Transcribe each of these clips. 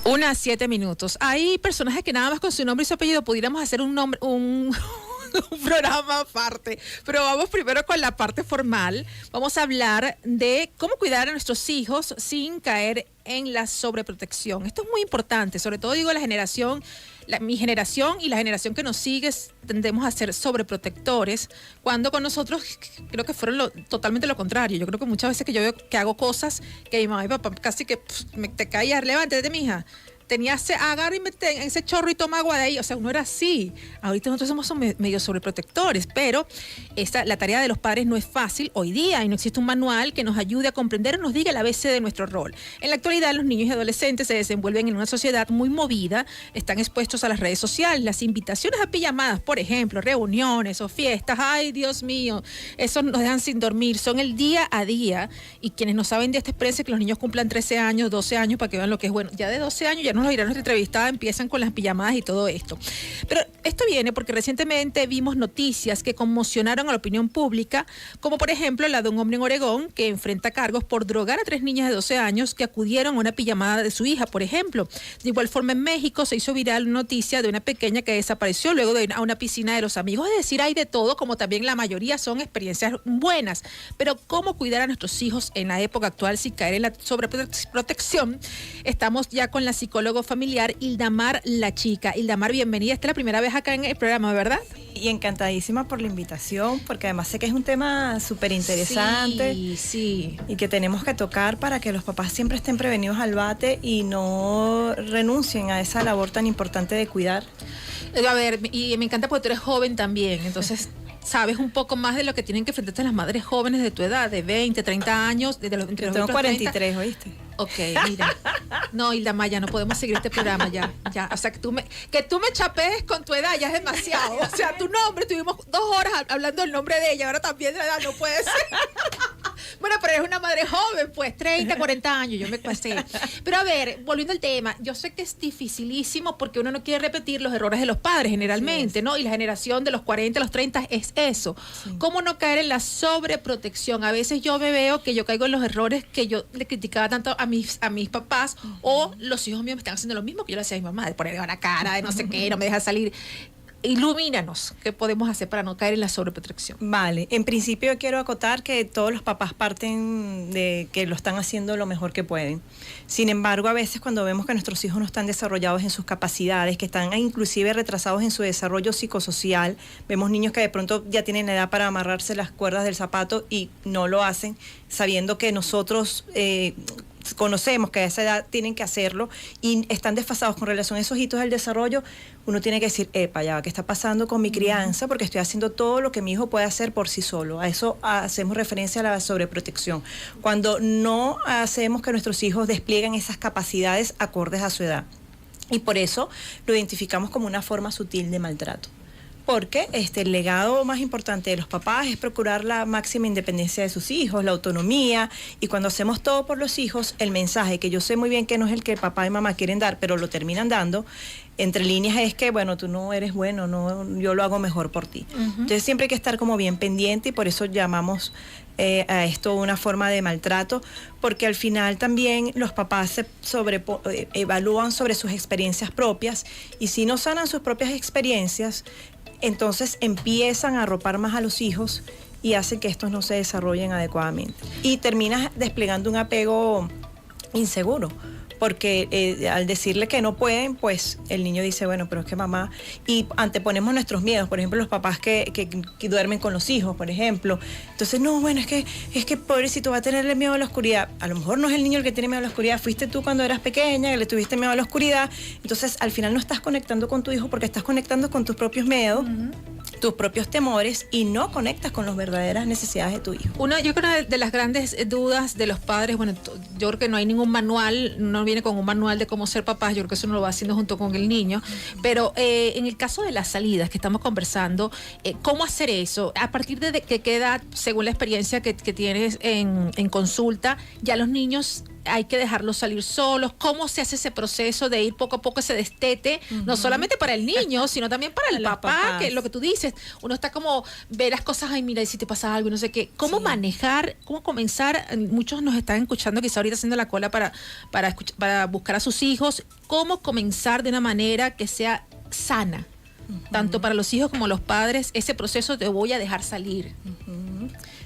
Una 7 minutos. Hay personajes que nada más con su nombre y su apellido pudiéramos hacer un nombre, un programa aparte. Pero vamos primero con la parte formal. Vamos a hablar de cómo cuidar a nuestros hijos sin caer en la sobreprotección. Esto es muy importante, sobre todo digo mi generación y la generación que nos sigue tendemos a ser sobreprotectores, cuando con nosotros creo que fueron totalmente lo contrario. Yo creo que muchas veces que yo veo que hago cosas que mi mamá y papá casi que te caía, levántate, mija. Agarra y mete en ese chorro y toma agua de ahí. O sea, uno era así. Ahorita nosotros somos medio sobreprotectores, pero la tarea de los padres no es fácil hoy día y no existe un manual que nos ayude a comprender o nos diga el ABC de nuestro rol. En la actualidad, los niños y adolescentes se desenvuelven en una sociedad muy movida, están expuestos a las redes sociales, las invitaciones a pijamadas, por ejemplo, reuniones o fiestas. Ay, Dios mío, eso nos dejan sin dormir. Son el día a día, y quienes no saben de esta experiencia, que los niños cumplan 13 años, 12 años, para que vean lo que es bueno. Ya de 12 años ya nos lo dirá nuestra entrevistada, empiezan con las pijamadas y todo esto. Pero esto viene porque recientemente vimos noticias que conmocionaron a la opinión pública, como por ejemplo la de un hombre en Oregón que enfrenta cargos por drogar a 3 niñas de 12 años que acudieron a una pijamada de su hija, por ejemplo. De igual forma, en México se hizo viral una noticia de una pequeña que desapareció luego de ir a una piscina de los amigos. Es decir, hay de todo, como también la mayoría son experiencias buenas. Pero ¿cómo cuidar a nuestros hijos en la época actual sin caer en la sobreprotección? Estamos ya con la psicóloga familiar Hildamar La Chica. Hildamar, bienvenida. Esta es la primera vez acá en el programa, ¿verdad? Y encantadísima por la invitación, porque además sé que es un tema súper interesante. Sí. Y que tenemos que tocar para que los papás siempre estén prevenidos al bate y no renuncien a esa labor tan importante de cuidar. A ver, y me encanta porque tú eres joven también, entonces sabes un poco más de lo que tienen que enfrentarse las madres jóvenes de tu edad, de 20, 30 años, desde los entre los tengo 43, ¿oíste? Ok, mira. No, Hildamar, ya no podemos seguir este programa ya. O sea, que tú me chapees con tu edad ya es demasiado. O sea, tu nombre, tuvimos 2 horas hablando del nombre de ella, ahora también de la edad, no puede ser. Bueno, pero eres una madre joven, pues, 30, 40 años, yo me pasé. Pero a ver, volviendo al tema, yo sé que es dificilísimo porque uno no quiere repetir los errores de los padres generalmente, ¿no? Y la generación de los 40, los 30 es eso. Sí. ¿Cómo no caer en la sobreprotección? A veces yo me veo que yo caigo en los errores que yo le criticaba tanto a mis papás, o los hijos míos me están haciendo lo mismo que yo le hacía a mi mamá, de ponerle la cara, de no sé qué, no me deja salir. Ilumínanos, ¿qué podemos hacer para no caer en la sobreprotección? Vale, en principio yo quiero acotar que todos los papás parten de que lo están haciendo lo mejor que pueden. Sin embargo, a veces cuando vemos que nuestros hijos no están desarrollados en sus capacidades, que están inclusive retrasados en su desarrollo psicosocial, vemos niños que de pronto ya tienen edad para amarrarse las cuerdas del zapato y no lo hacen, sabiendo que nosotros conocemos que a esa edad tienen que hacerlo y están desfasados con relación a esos hitos del desarrollo. Uno tiene que decir, ya, ¿qué está pasando con mi crianza? Porque estoy haciendo todo lo que mi hijo puede hacer por sí solo. A eso hacemos referencia a la sobreprotección. Cuando no hacemos que nuestros hijos desplieguen esas capacidades acordes a su edad. Y por eso lo identificamos como una forma sutil de maltrato. Porque el legado más importante de los papás es procurar la máxima independencia de sus hijos, la autonomía, y cuando hacemos todo por los hijos, el mensaje, que yo sé muy bien que no es el que papá y mamá quieren dar, pero lo terminan dando, entre líneas es que, bueno, tú no eres bueno, no, yo lo hago mejor por ti. Uh-huh. Entonces siempre hay que estar como bien pendiente y por eso llamamos a esto una forma de maltrato, porque al final también los papás se evalúan sobre sus experiencias propias, y si no sanan sus propias experiencias, entonces empiezan a arropar más a los hijos y hacen que estos no se desarrollen adecuadamente. Y terminas desplegando un apego inseguro, porque al decirle que no pueden, pues el niño dice, bueno, pero es que mamá, y anteponemos nuestros miedos, por ejemplo, los papás que duermen con los hijos, por ejemplo. Entonces, no, bueno, es que pobrecito va a tenerle miedo a la oscuridad. A lo mejor no es el niño el que tiene miedo a la oscuridad, fuiste tú cuando eras pequeña, que le tuviste miedo a la oscuridad. Entonces, al final no estás conectando con tu hijo porque estás conectando con tus propios miedos, tus propios temores, y no conectas con las verdaderas necesidades de tu hijo. Yo creo que una de las grandes dudas de los padres, bueno, yo creo que no hay ningún manual, no viene con un manual de cómo ser papás, yo creo que eso uno lo va haciendo junto con el niño, pero en el caso de las salidas que estamos conversando, ¿cómo hacer eso? A partir de qué edad, según la experiencia que tienes en consulta, ya los niños hay que dejarlos salir solos. ¿Cómo se hace ese proceso de ir poco a poco ese destete? No solamente para el niño, sino también para el papá, que es lo que tú dices. Uno está como, ve las cosas, ay, mira, y si te pasa algo, no sé qué. ¿Cómo manejar, cómo comenzar? Muchos nos están escuchando quizá ahorita haciendo la cola para buscar a sus hijos. ¿Cómo comenzar de una manera que sea sana? Tanto para los hijos como los padres, ese proceso te voy a dejar salir.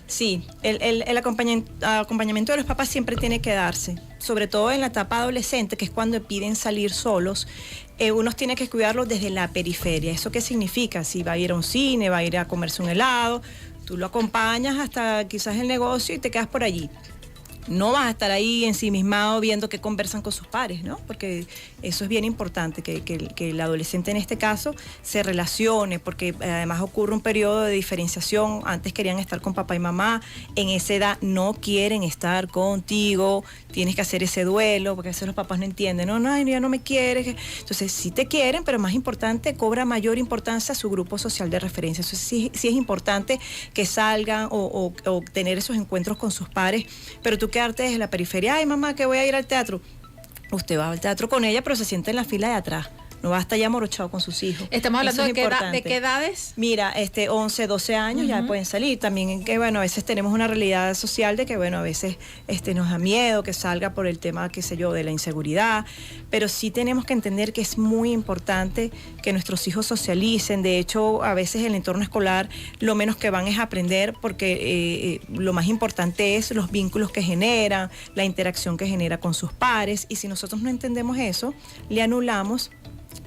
Sí, el acompañamiento de los papás siempre tiene que darse, sobre todo en la etapa adolescente, que es cuando piden salir solos. Uno tiene que cuidarlos desde la periferia. ¿Eso qué significa? Si va a ir a un cine, va a ir a comerse un helado, tú lo acompañas hasta quizás el negocio y te quedas por allí. No vas a estar ahí ensimismado viendo qué conversan con sus pares, ¿no? Porque eso es bien importante, que el adolescente en este caso se relacione, porque además ocurre un periodo de diferenciación. Antes querían estar con papá y mamá, en esa edad no quieren estar contigo, tienes que hacer ese duelo, porque a veces los papás no entienden, no, ya no me quieres. Entonces sí te quieren, pero más importante, cobra mayor importancia su grupo social de referencia. Entonces sí es importante que salgan o tener esos encuentros con sus pares, pero tú quedarte desde la periferia, ay mamá, que voy a ir al teatro. Usted va al teatro con ella, pero se siente en la fila de atrás. No va a estar ya morochado con sus hijos. Estamos hablando de qué edades. Mira, 11, 12 años ya pueden salir. También que, bueno, a veces tenemos una realidad social de que, bueno, a veces nos da miedo que salga por el tema, qué sé yo, de la inseguridad. Pero sí tenemos que entender que es muy importante que nuestros hijos socialicen. De hecho, a veces el entorno escolar lo menos que van es aprender, porque lo más importante es los vínculos que generan, la interacción que genera con sus pares. Y si nosotros no entendemos eso, le anulamos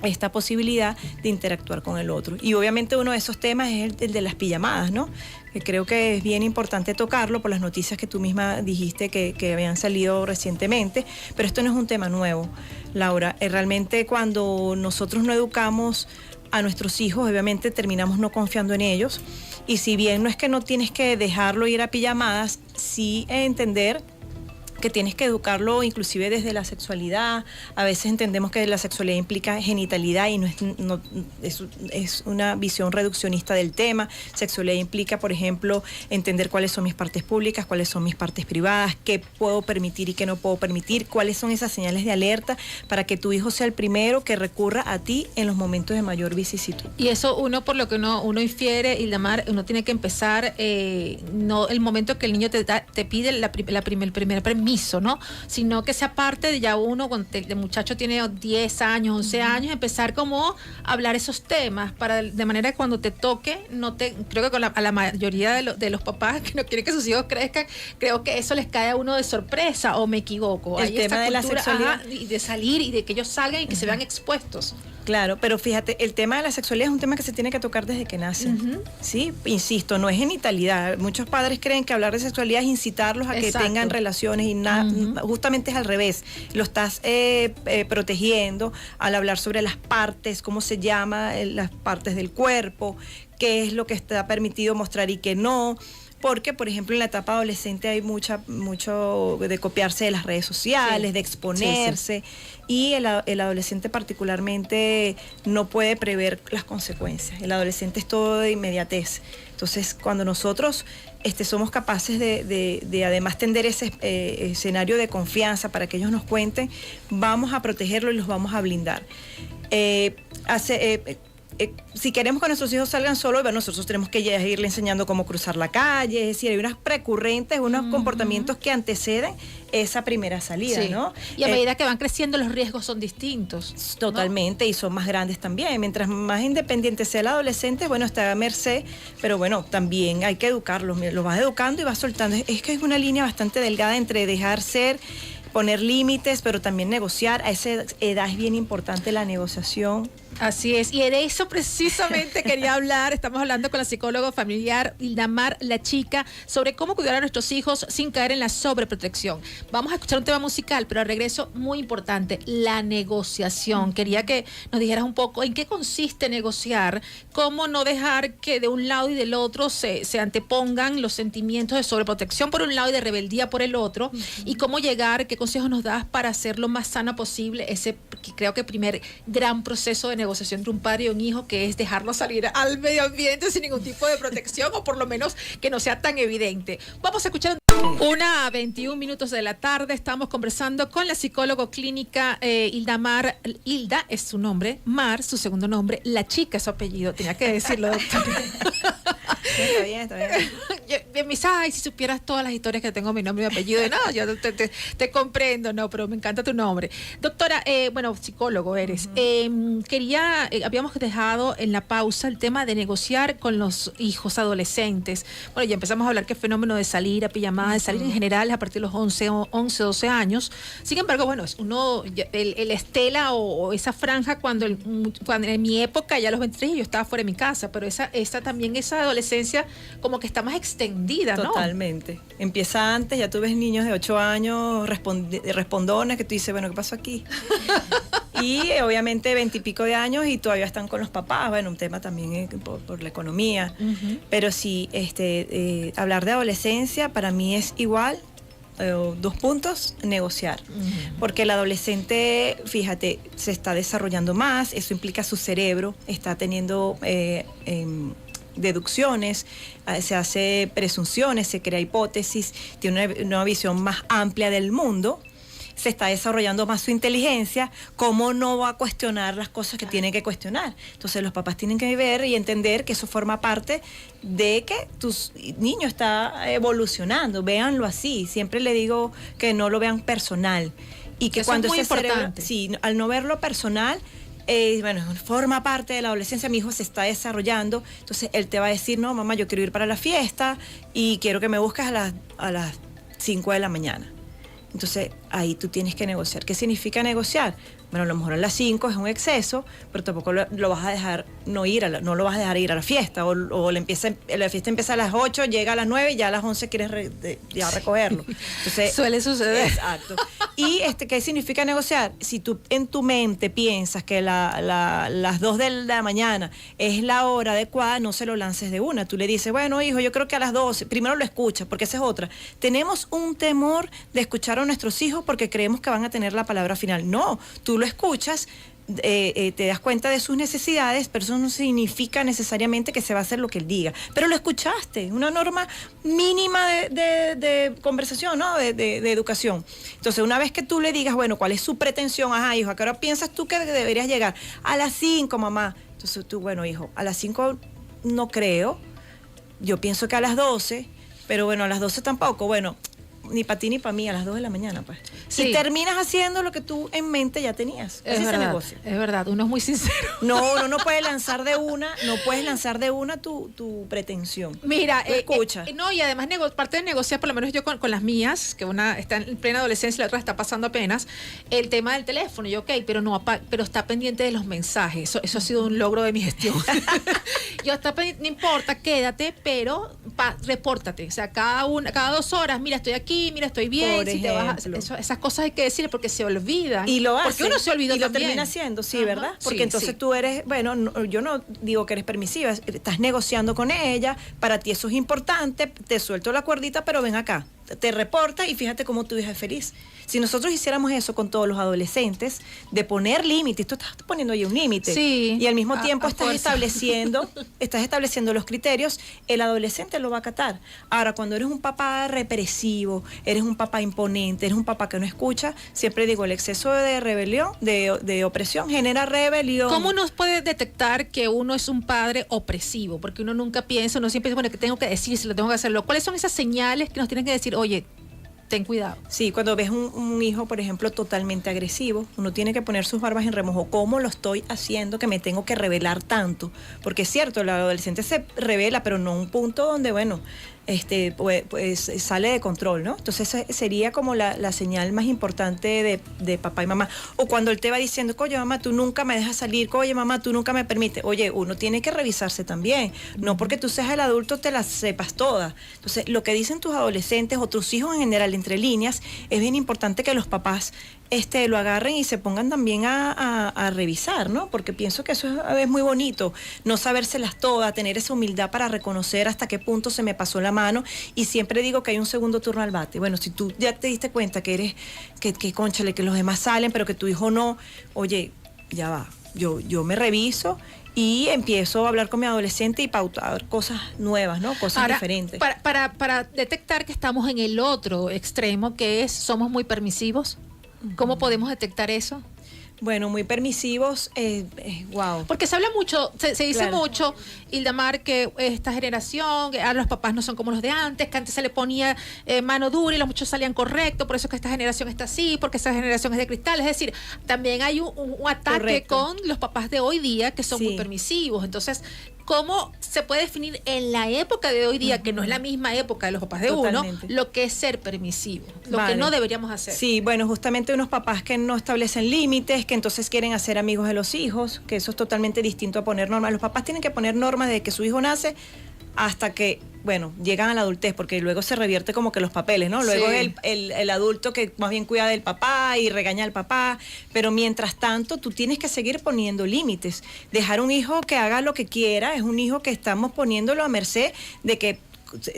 esta posibilidad de interactuar con el otro. Y obviamente uno de esos temas es el de las pijamadas, ¿no? Que creo que es bien importante tocarlo por las noticias que tú misma dijiste que habían salido recientemente, pero esto no es un tema nuevo, Laura. Realmente cuando nosotros no educamos a nuestros hijos, obviamente terminamos no confiando en ellos, y si bien no es que no tienes que dejarlo ir a pijamadas, sí entender que tienes que educarlo inclusive desde la sexualidad. A veces entendemos que la sexualidad implica genitalidad y es una visión reduccionista del tema. Sexualidad implica, por ejemplo, entender cuáles son mis partes públicas, cuáles son mis partes privadas, qué puedo permitir y qué no puedo permitir, cuáles son esas señales de alerta para que tu hijo sea el primero que recurra a ti en los momentos de mayor vicisitud. Y eso por lo que uno infiere, Ildamar, uno tiene que empezar, no el momento que el niño te pide el primer permiso, ¿no? Sino que sea parte de ya uno, cuando el muchacho tiene 10 años, 11 años, empezar como a hablar esos temas, de manera que cuando te toque, creo que a la mayoría de los papás que no quieren que sus hijos crezcan, creo que eso les cae a uno de sorpresa, o me equivoco. El tema de la sexualidad. Y de salir y de que ellos salgan y que se vean expuestos. Claro, pero fíjate, el tema de la sexualidad es un tema que se tiene que tocar desde que nacen, ¿sí? Insisto, no es genitalidad. Muchos padres creen que hablar de sexualidad es incitarlos a que tengan relaciones y nada, justamente es al revés. Lo estás protegiendo al hablar sobre las partes, cómo se llama, las partes del cuerpo, qué es lo que está permitido mostrar y qué no. Porque, por ejemplo, en la etapa adolescente hay mucho de copiarse de las redes sociales, de exponerse, y el adolescente particularmente no puede prever las consecuencias. El adolescente es todo de inmediatez. Entonces, cuando nosotros somos capaces de además tender ese escenario de confianza para que ellos nos cuenten, vamos a protegerlo y los vamos a blindar. Si queremos que nuestros hijos salgan solos, bueno, nosotros tenemos que irle enseñando cómo cruzar la calle. Es decir, hay unas precurrentes, unos comportamientos que anteceden esa primera salida, ¿no? Y a medida que van creciendo, los riesgos son distintos. Totalmente, ¿no? Y son más grandes también. Mientras más independiente sea el adolescente, bueno, está a merced, pero bueno, también hay que educarlos. Lo vas educando y vas soltando. Es que es una línea bastante delgada entre dejar ser, poner límites, pero también negociar. A esa edad es bien importante la negociación. Así es, y de eso precisamente quería hablar. Estamos hablando con la psicóloga familiar Ildamar La Chica sobre cómo cuidar a nuestros hijos sin caer en la sobreprotección. Vamos a escuchar un tema musical, pero al regreso, muy importante, la negociación. Quería que nos dijeras un poco en qué consiste negociar, cómo no dejar que de un lado y del otro se antepongan los sentimientos de sobreprotección por un lado y de rebeldía por el otro, y cómo llegar, qué consejos nos das para hacer lo más sano posible ese, creo que primer gran proceso de negociación entre un padre y un hijo, que es dejarlo salir al medio ambiente sin ningún tipo de protección, o por lo menos que no sea tan evidente. Vamos a escuchar un 1:21 de la tarde, estamos conversando con la psicóloga clínica Hilda Mar. Hilda es su nombre, Mar, su segundo nombre, la chica es su apellido, tenía que decirlo, doctor. Está bien, está bien. Me dice, ay, si supieras todas las historias que tengo, mi nombre y mi apellido. No, yo te comprendo, no, pero me encanta tu nombre. Doctora, bueno, psicólogo eres. Habíamos dejado en la pausa el tema de negociar con los hijos adolescentes. Bueno, ya empezamos a hablar que el fenómeno de salir a pijamada, de salir en general a partir de los 11, 12 años. Sin embargo, bueno, el estela o esa franja cuando en mi época, ya a los 23, yo estaba fuera de mi casa, pero esa adolescencia como que está más extendida, ¿no? Totalmente. Empieza antes, ya tú ves niños de 8 años respondones que tú dices, bueno, ¿qué pasó aquí? Y obviamente 20 y pico de años y todavía están con los papás. Bueno, un tema también por la economía. Pero sí, hablar de adolescencia para mí es igual, 2 puntos, negociar. Porque el adolescente, fíjate, se está desarrollando más, eso implica su cerebro, está teniendo deducciones, se hace presunciones, se crea hipótesis, tiene una visión más amplia del mundo, se está desarrollando más su inteligencia. ¿Cómo no va a cuestionar las cosas que tiene que cuestionar? Entonces los papás tienen que ver y entender que eso forma parte de que tu niño está evolucionando. Véanlo así. Siempre le digo que no lo vean personal y que eso cuando es muy ese cerebro, importante. sí, al no verlo personal, bueno, forma parte de la adolescencia, mi hijo se está desarrollando, entonces él te va a decir, no, mamá, yo quiero ir para la fiesta y quiero que me busques a las 5 de la mañana. Entonces ahí tú tienes que negociar. ¿Qué significa negociar? Bueno, a lo mejor a las 5 es un exceso, pero tampoco lo vas a dejar no lo vas a dejar ir a la fiesta, o la fiesta empieza a las 8, llega a las 9 y ya a las 11 quieres ya recogerlo. Entonces, suele suceder. Exacto. ¿Y qué significa negociar? Si tú en tu mente piensas que las 2 de la mañana es la hora adecuada, no se lo lances de una. Tú le dices, bueno, hijo, yo creo que a las 12, primero lo escuchas, porque esa es otra. Tenemos un temor de escuchar a nuestros hijos porque creemos que van a tener la palabra final. No, tú lo escuchas, te das cuenta de sus necesidades, pero eso no significa necesariamente que se va a hacer lo que él diga. Pero lo escuchaste, una norma mínima de conversación, ¿no? De educación. Entonces, una vez que tú le digas, bueno, ¿cuál es su pretensión? Ajá, hijo, ¿a qué hora piensas tú que deberías llegar? A las 5, mamá. Entonces tú, bueno, hijo, a las 5 no creo, yo pienso que a las 12, pero bueno, a las 12 tampoco, bueno, ni para ti ni para mí, a las 2 de la mañana, pues. Sí. Y terminas haciendo lo que tú en mente ya tenías. Es verdad, es verdad, uno es muy sincero. No, uno no puede lanzar de una, tu pretensión. Mira, escucha. No, y además parte de negociar, por lo menos yo con las mías, que una está en plena adolescencia y la otra está pasando apenas, el tema del teléfono. Yo, pero está pendiente de los mensajes. Eso ha sido un logro de mi gestión. Yo no importa, quédate, pero repórtate. O sea, cada 2 horas, mira, estoy aquí, mira, estoy bien. Por ejemplo. Esas cosas hay que decirle porque se olvidan. Y lo hace. Porque uno se olvidó y lo también. termina haciendo, sí, Ajá. ¿verdad? Porque sí, entonces sí. tú eres, bueno, yo no digo que eres permisiva, estás negociando con ella, para ti eso es importante, te suelto la cuerdita, pero ven acá, te reporta y fíjate cómo tu hija es feliz. Si nosotros hiciéramos eso con todos los adolescentes, de poner límites, tú estás poniendo ahí un límite, sí, y al mismo tiempo estás fuerza. estableciendo los criterios, el adolescente lo va a acatar. Ahora, cuando eres un papá represivo, eres un papá imponente, eres un papá que no escucha, siempre digo, el exceso de rebelión, de opresión, genera rebelión. ¿Cómo uno puede detectar que uno es un padre opresivo? Porque uno nunca piensa, uno siempre dice, bueno, que tengo que decir, si lo tengo que hacerlo. ¿Cuáles son esas señales que nos tienen que decir, oye, ten cuidado? Sí, cuando ves un hijo, por ejemplo, totalmente agresivo, uno tiene que poner sus barbas en remojo. ¿Cómo lo estoy haciendo que me tengo que revelar tanto? Porque es cierto, el adolescente se revela, pero no a un punto donde, bueno, pues sale de control, ¿no? Entonces esa sería como la señal más importante de papá y mamá. O cuando él te va diciendo, oye mamá, tú nunca me dejas salir, oye mamá, tú nunca me permites. Oye, uno tiene que revisarse también, no porque tú seas el adulto te las sepas todas. Entonces lo que dicen tus adolescentes o tus hijos en general entre líneas, es bien importante que los papás lo agarren y se pongan también a revisar, ¿no? Porque pienso que eso es muy bonito, no sabérselas todas, tener esa humildad para reconocer hasta qué punto se me pasó la mano, y siempre digo que hay un segundo turno al bate. Bueno, si tú ya te diste cuenta que cónchale, que los demás salen, pero que tu hijo no, oye, ya va. yo me reviso y empiezo a hablar con mi adolescente y pautar cosas nuevas, ¿no? Cosas diferentes. Para detectar que estamos en el otro extremo, que es somos muy permisivos, ¿cómo podemos detectar eso? Bueno, muy permisivos, wow. Porque se habla mucho, se dice Claro. mucho, Ildamar, que esta generación, ahora los papás no son como los de antes, que antes se le ponía mano dura y los muchachos salían correctos, por eso es que esta generación está así, porque esta generación es de cristal. Es decir, también hay un ataque Correcto. con los papás de hoy día que son muy permisivos. Entonces, ¿cómo se puede definir en la época de hoy día, que no es la misma época de los papás de Totalmente. uno, lo que es ser permisivo, lo que no deberíamos hacer? Sí, bueno, justamente unos papás que no establecen límites, que entonces quieren hacer amigos de los hijos, que eso es totalmente distinto a poner normas. Los papás tienen que poner normas desde que su hijo nace hasta que, bueno, llegan a la adultez, porque luego se revierte como que los papeles, ¿no? Luego Sí. es el adulto que más bien cuida del papá y regaña al papá, pero mientras tanto tú tienes que seguir poniendo límites. Dejar un hijo que haga lo que quiera es un hijo que estamos poniéndolo a merced de que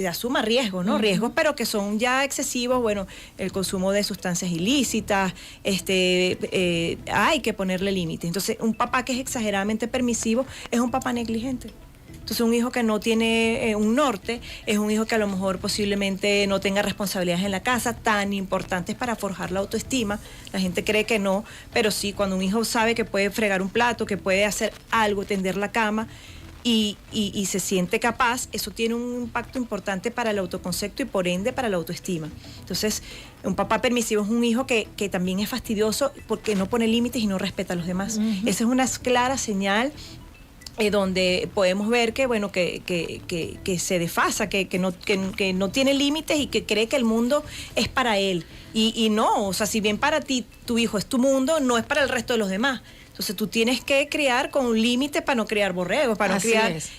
asuma riesgos, ¿no? Riesgos, pero que son ya excesivos. Bueno, el consumo de sustancias ilícitas, hay que ponerle límites. Entonces, un papá que es exageradamente permisivo es un papá negligente. Entonces, un hijo que no tiene un norte es un hijo que a lo mejor posiblemente no tenga responsabilidades en la casa tan importantes para forjar la autoestima. La gente cree que no, pero sí, cuando un hijo sabe que puede fregar un plato, que puede hacer algo, tender la cama, y se siente capaz, eso tiene un impacto importante para el autoconcepto y por ende para la autoestima. Entonces, un papá permisivo es un hijo que también es fastidioso porque no pone límites y no respeta a los demás. Esa es una clara señal donde podemos ver que, bueno, que se desfasa, que no tiene límites y que cree que el mundo es para él. Y no, o sea, si bien para ti tu hijo es tu mundo, no es para el resto de los demás. Entonces tú tienes que criar con un límite para no criar borregos, para no Así criar es.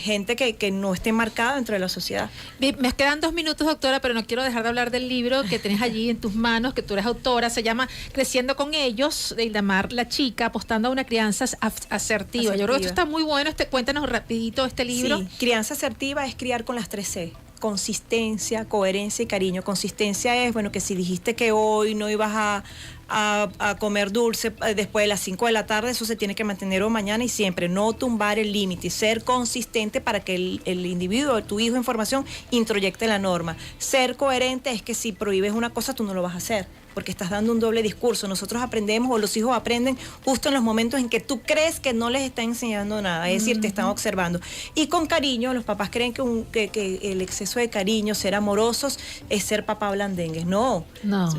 gente que no esté marcada dentro de la sociedad. Bien, me quedan 2 minutos, doctora, pero no quiero dejar de hablar del libro que tienes allí en tus manos, que tú eres autora. Se llama Creciendo con ellos, de Ildamar La Chica, apostando a una crianza asertiva. Yo creo que esto está muy bueno. Cuéntanos rapidito este libro. Sí, crianza asertiva es criar con las 3 C. Consistencia, coherencia y cariño. Consistencia es, bueno, que si dijiste que hoy no ibas a comer dulce después de las 5 de la tarde, eso se tiene que mantener o mañana y siempre. No tumbar el límite y ser consistente para que el individuo, tu hijo en formación, introyecte la norma. Ser coherente es que si prohíbes una cosa, tú no lo vas a hacer, porque estás dando un doble discurso. Nosotros aprendemos, o los hijos aprenden justo en los momentos en que tú crees que no les está enseñando nada, es decir, te están observando. Y con cariño, los papás creen que el exceso de cariño, ser amorosos, es ser papá blandengues. No.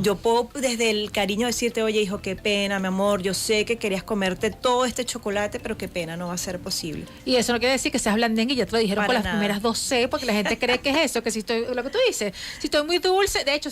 Yo puedo desde el cariño decirte, oye hijo, qué pena, mi amor, yo sé que querías comerte todo este chocolate, pero qué pena, no va a ser posible. Y eso no quiere decir que seas blandengue, ya te lo dijeron Para con las nada. primeras 2 C, porque la gente cree que es eso, que si estoy, lo que tú dices, si estoy muy dulce, de hecho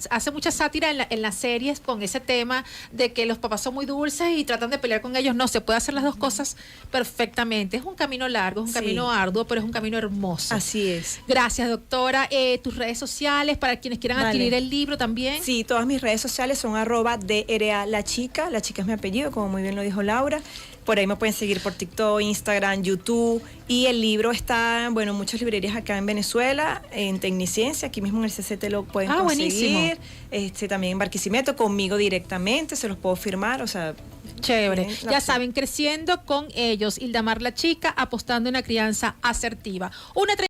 hace mucha sátira en las series con ese tema de que los papás son muy dulces y tratan de pelear con ellos. No, se puede hacer las dos cosas perfectamente. Es un camino largo, es un camino arduo, pero es un camino hermoso. Así es. Gracias, doctora. Tus redes sociales para quienes quieran adquirir el libro también. Sí, todas mis redes sociales son @DRA La Chica. La Chica es mi apellido, como muy bien lo dijo Laura. Por ahí me pueden seguir por TikTok, Instagram, YouTube. Y el libro está, bueno, en muchas librerías acá en Venezuela, en Tecniciencia, aquí mismo en el CCT lo pueden conseguir. Buenísimo. También en Barquisimeto, conmigo directamente, se los puedo firmar, o sea... Chévere. Ya saben, Creciendo con ellos, Ildamar La Chica, apostando en una crianza asertiva.